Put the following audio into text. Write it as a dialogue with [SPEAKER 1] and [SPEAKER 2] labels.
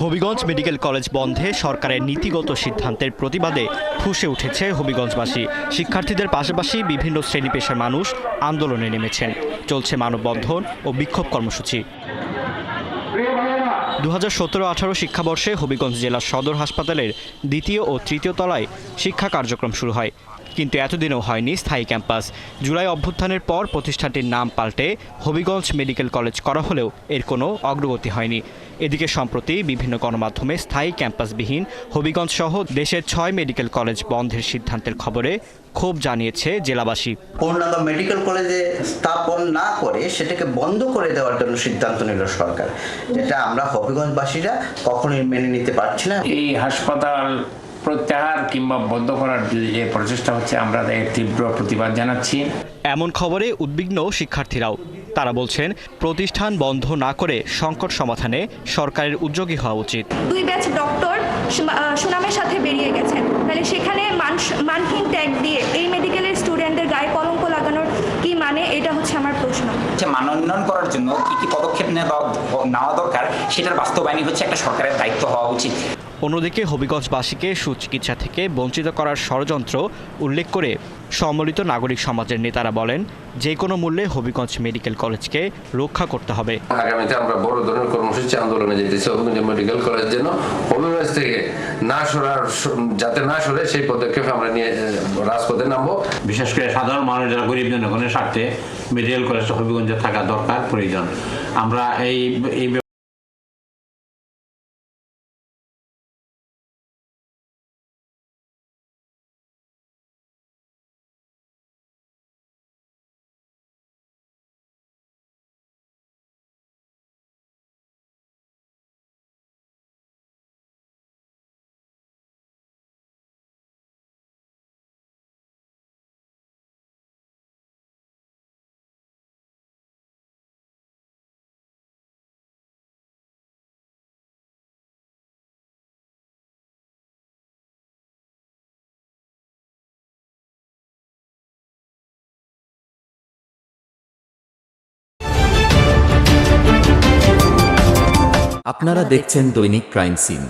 [SPEAKER 1] Habiganj medical college বন্ধে সরকারের নীতিগত সিদ্ধান্তের প্রতিবাদে ফুঁসে উঠেছে হবিগঞ্জবাসী। শিক্ষার্থীদের পাশাপাশি বিভিন্ন শ্রেণী পেশার মানুষ আন্দোলনে নেমেছেন। চলছে মানববন্ধন ও বিক্ষোভ কর্মসূচি। 2017-18 শিক্ষাবর্ষে হবিগঞ্জ জেলা সদর হাসপাতালের দ্বিতীয় ও তৃতীয় তলায় শিক্ষা কার্যক্রম শুরু হয়, কিন্তু এতদিনও হয়নি স্থায়ী ক্যাম্পাস। জুলাই অভ্যুত্থানের পর প্রতিষ্ঠানটির নাম পাল্টে হবিগঞ্জ মেডিকেল কলেজ করা হলেও এর কোনো অগ্রগতি হয়নি। এদিকে সম্প্রতি বিভিন্ন গণমাধ্যমে স্থায়ী ক্যাম্পাসবিহীন হবিগঞ্জ সহ দেশের 6 মেডিকেল কলেজ বন্ধের সিদ্ধান্তের খবরে ক্ষোভ জানিয়েছে জেলাবাসী।
[SPEAKER 2] পূর্ণাঙ্গ মেডিকেল কলেজে স্থাপন না করে সেটাকে বন্ধ করে দেওয়ার জন্য সিদ্ধান্ত নিল সরকার, যেটা আমরা হবিগঞ্জবাসীরা কখনোই মেনে নিতে পারছি না।
[SPEAKER 3] এই হাসপাতাল প্রত্যাহার কিংবা বন্ধ করার যে প্রচেষ্টা হচ্ছে, আমরা এর তীব্র প্রতিবাদ জানাচ্ছি।
[SPEAKER 1] এমন খবরে উদ্বিগ্ন শিক্ষার্থীরাও। তারা বলছেন, প্রতিষ্ঠান বন্ধ না করে সংকট সমাধানে সরকারের উদ্যোগী হওয়া উচিত।
[SPEAKER 4] 2 ব্যাচ ডক্টর সুনামের সাথে বেরিয়ে গেছেন, তাহলে সেখানে মানহীন ট্যাগ দিয়ে এই মেডিকেলের স্টুডেন্টদের গায়ে কলঙ্ক লাগানোর কি মানে? এটা হচ্ছে আমার প্রশ্ন।
[SPEAKER 5] মান উন্নয়ন করার জন্য কি পদক্ষেপ নেওয়া দরকার, সেটার বাস্তবায়নই হচ্ছে একটা সরকারের দায়িত্ব হওয়া উচিত।
[SPEAKER 1] অন্যদিকে হবিগঞ্জবাসীকে সুচিকিৎসা থেকে বঞ্চিত করার ষড়যন্ত্র উল্লেখ করে সম্মিলিত নাগরিক সমাজের নেতারা বলেন, যে কোনো মূল্যে হবিগঞ্জ মেডিকেল কলেজকে রক্ষা করতে হবে।
[SPEAKER 6] আগামীতে আমরা বড় ধরনের কর্মসূচি আন্দোলনে যেতেছি। হবিগঞ্জ মেডিকেল কলেজ যেন হবিগঞ্জ থেকে যাতে না সরে সেই পদক্ষেপ আমরা নিয়ে রাজপথে নামবো।
[SPEAKER 3] বিশেষ করে সাধারণ মানুষ যারা গরিব জনগণের স্বার্থে মেডিকেল কলেজটা হবিগঞ্জে থাকা দরকার, প্রয়োজন। আমরা এই
[SPEAKER 7] আপনারা দেখছেন দৈনিক ক্রাইম সিন।